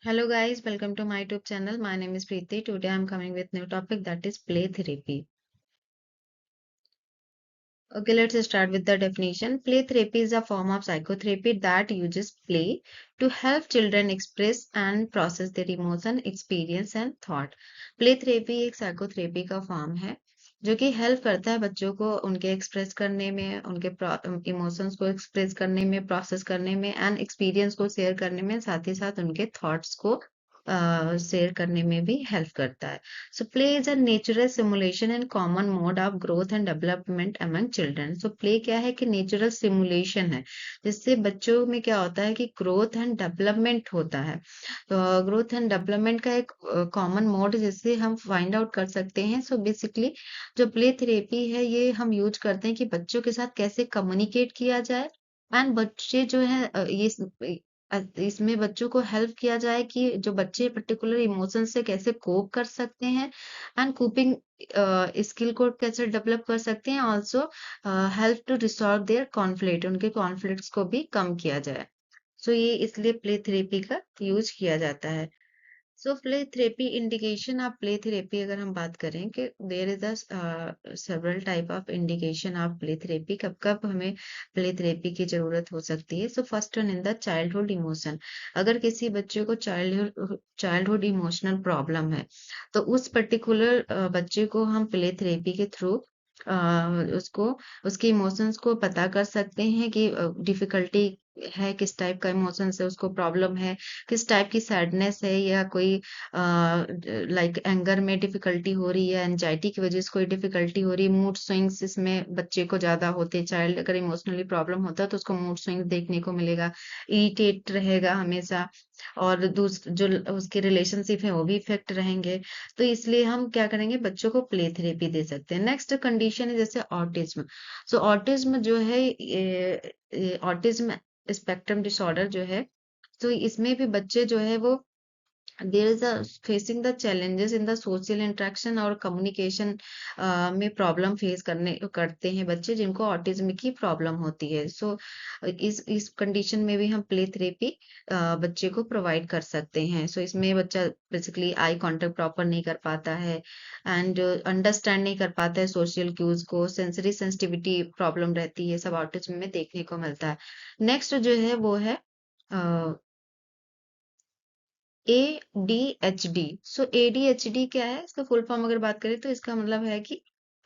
Hello guys, welcome to my YouTube channel. My name is Preeti. Today I'm coming with new topic that is play therapy. Okay, let's start with the definition. Play therapy is a form of psychotherapy that uses play to help children express and process their emotion, experience and thought. Play therapy एक psychotherapy का form है जो कि help करता है बच्चों को उनके एक्सप्रेस करने में, उनके इमोशंस को एक्सप्रेस करने में, प्रोसेस करने में एंड एक्सपीरियंस को शेयर करने में, साथ ही साथ उनके थॉट्स को शेयर करने में भी हेल्प करता है. So play is a natural simulation and common mode of growth and development among children. So play क्या है कि natural simulation है जिससे बच्चों में क्या होता है कि growth and development होता है. तो growth and development का एक common mode जिससे हम find out कर सकते हैं. So basically जो play therapy है ये हम यूज करते हैं कि बच्चों के साथ कैसे communicate किया जाए एंड बच्चे जो है इसमें बच्चों को हेल्प किया जाए कि जो बच्चे पर्टिकुलर इमोशन से कैसे कोप कर सकते हैं एंड कोपिंग स्किल को कैसे डेवलप कर सकते हैं also help to resolve their conflict उनके कॉन्फ्लिक्ट्स को भी कम किया जाए. सो ये इसलिए प्ले थेरेपी का यूज किया जाता है. So play therapy indication of play therapy अगर हम बात करें कि there is a several type of indication of play therapy कब कब हमें प्ले थेरेपी की जरूरत हो सकती है. So first one in the childhood emotion. अगर किसी बच्चे को चाइल्डहुड इमोशनल प्रॉब्लम है तो उस पर्टिकुलर बच्चे को हम प्ले थेरेपी के थ्रू उसको उसके इमोशंस को पता कर सकते हैं कि डिफिकल्टी है, किस टाइप का इमोशंस है, उसको प्रॉब्लम है, किस टाइप की सैडनेस है या कोई लाइक एंगर में डिफिकल्टी हो रही है, एंजाइटी की वजह से कोई डिफिकल्टी हो रही है, मूड स्विंग्स इसमें बच्चे को ज्यादा होते हैं. चाइल्ड अगर इमोशनली प्रॉब्लम होता है तो उसको मूड स्विंग्स देखने को मिलेगा, इरिटेट रहेगा हमेशा और जो उसके रिलेशनशिप है वो भी इफेक्ट रहेंगे. तो इसलिए हम क्या करेंगे, बच्चों को प्ले थेरेपी दे सकते हैं. नेक्स्ट कंडीशन है जैसे ऑटिज्म. सो ऑटिज्म जो है ऑटिज्म स्पेक्ट्रम डिसऑर्डर जो है, तो इसमें भी बच्चे जो है वो there is a facing the challenges in the social interaction और कम्युनिकेशन में प्रॉब्लम फेस करते हैं बच्चे जिनको ऑटिज्म की प्रॉब्लम होती है. सो इस कंडीशन में भी हम प्ले थेरेपी बच्चे को प्रोवाइड कर सकते हैं. सो इसमें बच्चा बेसिकली आई कांटेक्ट प्रॉपर नहीं कर पाता है एंड अंडरस्टैंड नहीं कर पाता है सोशल क्यूज को, सेंसरी सेंसिटिविटी प्रॉब्लम रहती है, सब ऑटिज्म में देखने को मिलता है. नेक्स्ट जो है वो है ADHD. सो ADHD क्या है, इसका फुल फॉर्म अगर बात करें तो इसका मतलब है कि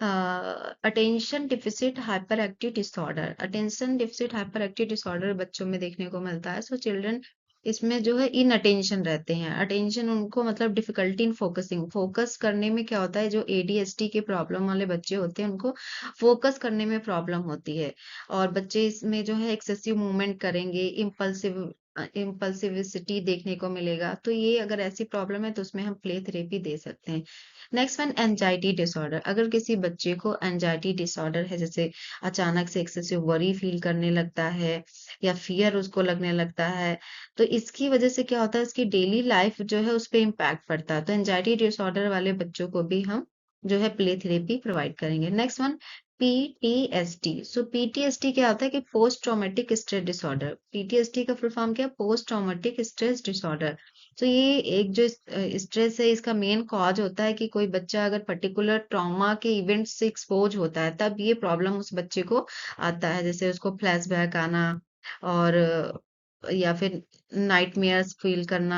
attention deficit hyper active disorder. Attention deficit hyper active disorder बच्चों में देखने को मिलता है. सो चिल्ड्रन इसमें जो है इन अटेंशन रहते हैं. अटेंशन उनको मतलब डिफिकल्टी इन फोकसिंग, फोकस करने में क्या होता है, जो ADHD के प्रॉब्लम वाले बच्चे होते हैं उनको फोकस करने में प्रॉब्लम होती है और बच्चे इसमें जो है एक्सेसिव मूवमेंट करेंगे, इम्पल्सिविसिटी देखने को मिलेगा. तो ये अगर ऐसी प्रॉब्लम है तो उसमें हम प्ले थेरेपी दे सकते हैं. Next one anxiety disorder. अगर किसी बच्चे को एंजाइटी डिसऑर्डर है, जैसे अचानक से एक्सेसिव वरी फील करने लगता है या फियर उसको लगने लगता है, तो इसकी वजह से क्या होता है, इसकी डेली लाइफ जो है उस पर इम्पैक्ट पड़ता है. तो एंजाइटी डिसऑर्डर वाले बच्चों को भी हम जो है प्ले थेरेपी प्रोवाइड करेंगे. Next one PTSD. सो PTSD क्या होता है कि post traumatic stress disorder. PTSD का फुल फॉर्म क्या है, पोस्ट ट्रॉमेटिक स्ट्रेस डिसऑर्डर. तो ये एक जो स्ट्रेस है इसका मेन कॉज होता है कि कोई बच्चा अगर पर्टिकुलर ट्रॉमा के इवेंट से एक्सपोज होता है तब ये प्रॉब्लम उस बच्चे को आता है. जैसे उसको फ्लैशबैक आना और या फिर नाइटमेयर्स फील करना,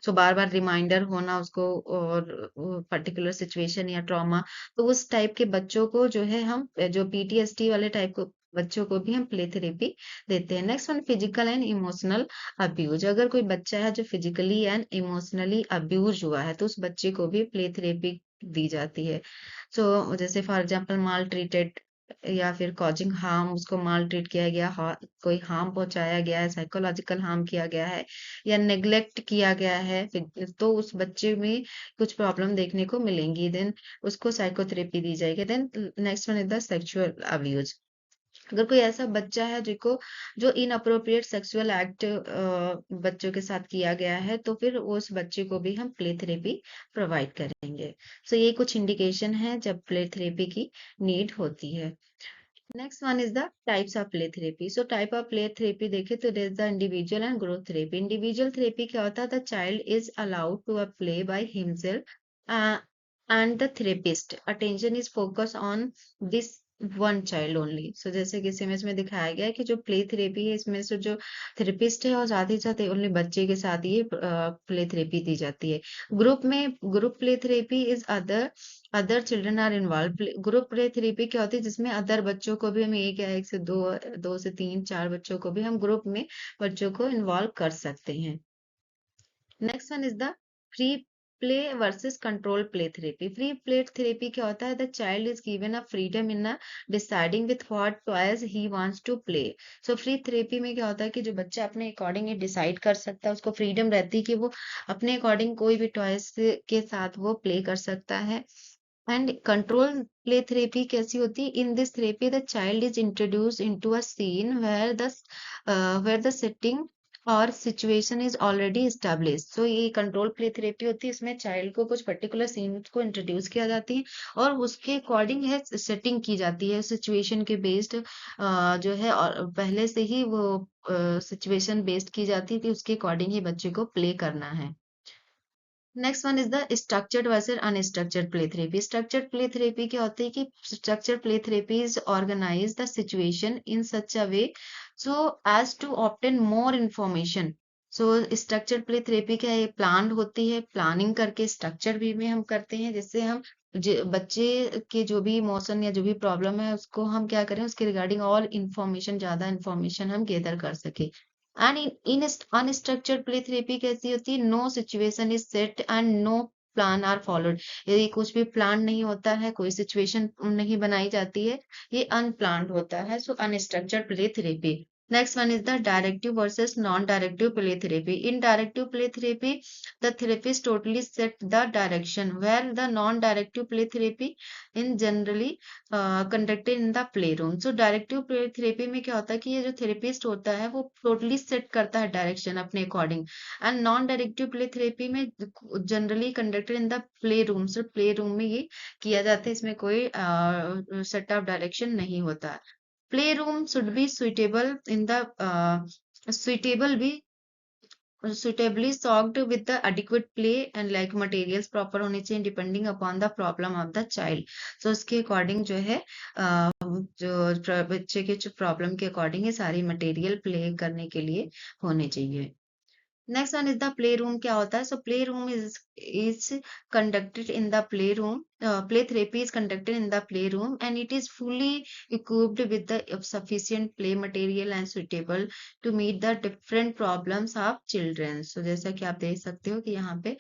सो बार बार रिमाइंडर होना उसको और पर्टिकुलर सिचुएशन या ट्रॉमा. तो उस टाइप के बच्चों को जो है हम जो PTSD वाले टाइप को बच्चों को भी हम प्ले थेरेपी देते हैं. Next one physical and emotional abuse. अगर कोई बच्चा है जो फिजिकली एंड इमोशनली अब्यूज हुआ है तो उस बच्चे को भी प्ले थेरेपी दी जाती है. सो जैसे फॉर एग्जांपल माल ट्रीटेड या फिर कॉजिंग हार्म, उसको माल ट्रीट किया गया, कोई हार्म पहुंचाया गया है, साइकोलॉजिकल हार्म किया गया है या नेग्लेक्ट किया गया है, तो उस बच्चे में कुछ प्रॉब्लम देखने को मिलेंगी. देन उसको साइकोथेरेपी दी जाएगी. Then next one is the sexual abuse. अगर कोई ऐसा बच्चा है जिको जो इनअप्रोप्रिएट सेक्सुअल एक्ट बच्चों के साथ किया गया है तो फिर उस बच्चे को भी हम प्ले थेरेपी प्रोवाइड करेंगे. सो ये कुछ इंडिकेशन है जब प्ले थेरेपी की नीड होती है. Next one is the types of play therapy. So type of play therapy देखे तो there is the individual and group therapy. Individual therapy क्या होता है? The child is allowed to play by himself and the therapist attention is focus on this one child only. So जैसे कि इस image में दिखाया गया है कि जो प्ले थेरेपी है इसमें से जो थेरेपिस्ट है और साथ ही साथ ओनली बच्चे के साथ ये प्ले थेरेपी दी जाती है। Group play therapy is other children are involve. Group play therapy क्या होती है? जिसमें अदर बच्चों को भी हम एक या एक से दो, दो से तीन, चार बच्चों को भी हम ग्रुप में बच्चों को इन्वॉल्व कर सकते हैं। Next one is the free play versus control play therapy. Free play therapy क्या होता है? The child is given a freedom in deciding with what toys he wants to play. So free therapy में क्या होता है कि जो बच्चा अपने अकॉर्डिंग ये डिसाइड कर सकता है, उसको फ्रीडम रहती है कि वो अपने अकॉर्डिंग कोई भी टॉयज के साथ वो प्ले कर सकता है। एंड कंट्रोल प्ले थेरेपी कैसी होती है? In this therapy the child is introduce into a scene where the setting or situation is already established। So ये कंट्रोल प्ले थेरेपी होती है, इसमें चाइल्ड को कुछ पर्टिकुलर सीन को इंट्रोड्यूस किया जाती है और उसके अकॉर्डिंग है सेटिंग की जाती है सिचुएशन के बेस्ड, जो है और पहले से ही वो सिचुएशन बेस्ड की जाती है कि उसके अकॉर्डिंग ही बच्चे को प्ले करना है। Next one is the structured versus unstructured play therapy. Structured play therapy क्या होती है कि structured play therapy is organise the situation in such a way so as to obtain more information. So structured play therapy क्या है? Plan होती है, planning करके structure वे में हम करते हैं जिससे हम बच्चे के जो भी इमोशन या जो भी प्रॉब्लम है उसको हम क्या करें, उसके रिगार्डिंग और इंफॉर्मेशन, ज्यादा इंफॉर्मेशन हम गेदर कर सके। And in unstructured play therapy कैसी होती है? No situation is set and no plan are followed. यदि कुछ भी प्लान नहीं होता है, कोई सिचुएशन नहीं बनाई जाती है, ये अनप्लान्ड होता है। So unstructured play therapy. Next one is the directive versus non directive play therapy. In directive play therapy the therapist totally set the direction where the non directive play therapy in generally conducted in the play room. So directive play therapy में क्या होता है कि ये जो therapist होता है वो टोटली सेट करता है डायरेक्शन अपने according. And non directive play therapy में generally conducted in the play room. So play room में ये किया जाता है, इसमें कोई सेट ऑफ डायरेक्शन नहीं होता। Play room should be suitable in the suitable भी suitably stocked with the adequate play and like materials proper होने चाहिए depending upon the problem of the child। so उसके according जो है बच्चे के जो प्रॉब्लम के अकॉर्डिंग ये सारी मटेरियल प्ले करने के लिए होने चाहिए। Next one is the play room. क्या होता है? So play room is conducted in the play room. Play therapy is conducted in the play room and it is fully equipped with the sufficient play material and suitable to meet the different problems of children. So जैसा कि आप देख सकते हो कि यहाँ पे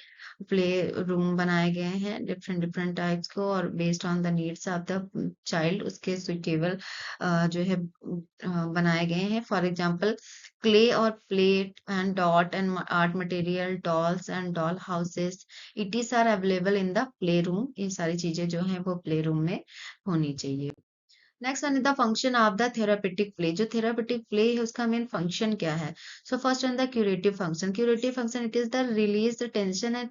play room बनाए गए हैं डिफरेंट डिफरेंट टाइप्स को और based on the needs of the child उसके सुटेबल जो है बनाए गए हैं। For example clay or plate and dot and art material dolls and doll houses it are available in the play room. ये सारी चीजें जो हैं वो प्ले रूम में होनी चाहिए। Next one is the function of the therapeutic play. जो थेरापेटिक प्ले है उसका मेन फंक्शन क्या है? So first one the curative function. Curative function it is the release the tension and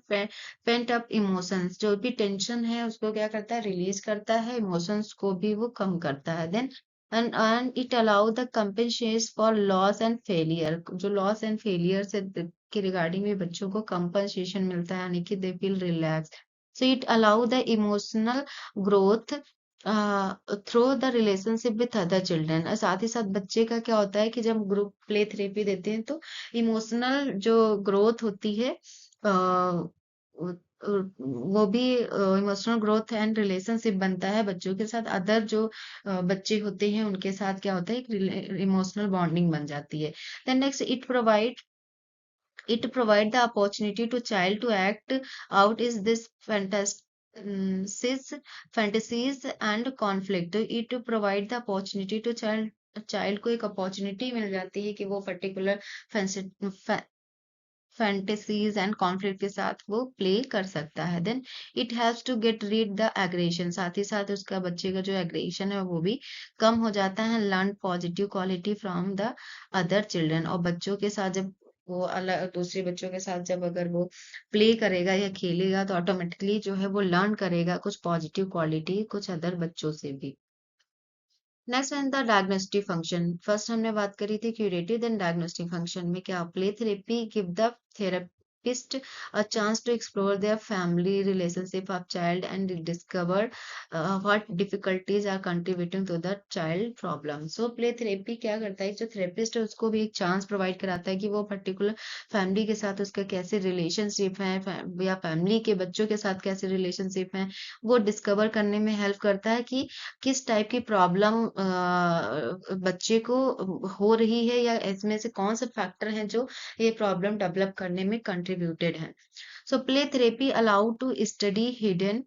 pent up emotions. जो भी tension है उसको क्या करता है? रिलीज करता है, इमोशंस को भी वो कम करता है। Then and it allow the compensations for loss and failure। जो लॉस एंड फेलियर से के रिगार्डिंग भी बच्चों को कंपनसेशन मिलता है, यानी कि they feel relax. So it allow the emotional growth through the relationship with other children. और साथ ही साथ बच्चे का क्या होता है कि जब ग्रुप प्ले थेरेपी देते हैं तो इमोशनल जो ग्रोथ होती है वो भी इमोशनल ग्रोथ एंड रिलेशनशिप बनता है बच्चों के साथ। अदर जो बच्चे होते हैं उनके साथ क्या होता है, एक इमोशनल बॉन्डिंग बन जाती है। Then next it provide the opportunity to child to act out is this fantasies and conflict। it provide the opportunity to child को एक अपॉर्चुनिटी मिल जाती है कि वो पर्टिकुलर फैंटेसीज एंड कॉन्फ्लिक्ट के साथ वो प्ले कर सकता है। Then it helps to get rid the aggression. साथ ही साथ उसका बच्चे का जो एग्रेशन है वो भी कम हो जाता है। Learn positive quality from the other children. और बच्चों के साथ जब वो अलग दूसरे बच्चों के साथ जब अगर वो प्ले करेगा या खेलेगा तो ऑटोमेटिकली जो है वो लर्न करेगा कुछ पॉजिटिव क्वालिटी कुछ अदर बच्चों से भी। Next one the diagnostic function. First हमने बात करी थी क्यूरेटिव, देन डायग्नोस्टिक फंक्शन में क्या play therapy give the therapist a chance to explore their family relationship of child and discover what difficulties are contributing to the child problem. So play therapy क्या करता है, जो therapist है उसको भी एक चांस प्रोवाइड कराता है कि वो पर्टिकुलर फैमिली के साथ उसका कैसे रिलेशनशिप है, या फैमिली के बच्चों के साथ कैसे रिलेशनशिप है, वो डिस्कवर करने में हेल्प करता है कि किस टाइप की प्रॉब्लम बच्चे को हो रही है, या इसमें से कौन से फैक्टर हैं जो ये प्रॉब्लम डेवलप करने में कंट्रीब्यूटेड है। So play therapy allow to study hidden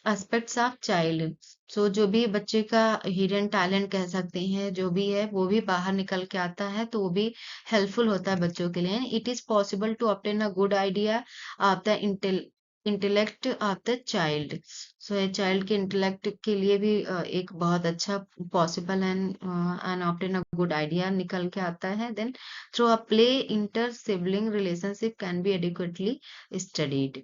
aspects of child. So जो भी बच्चे का हिडन टैलेंट कह सकते हैं, जो भी है वो भी बाहर निकल के आता है, तो वो भी हेल्पफुल होता है बच्चों के लिए। It is possible to obtain a good idea of the intellect of the child. So ये चाइल्ड के इंटेलेक्ट के लिए भी एक बहुत अच्छा possible and obtain a good idea निकल के आता है। Then through a play inter sibling relationship can be adequately studied.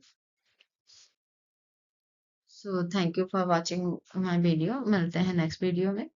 So thank you for watching my video. मिलते हैं नेक्स्ट वीडियो में।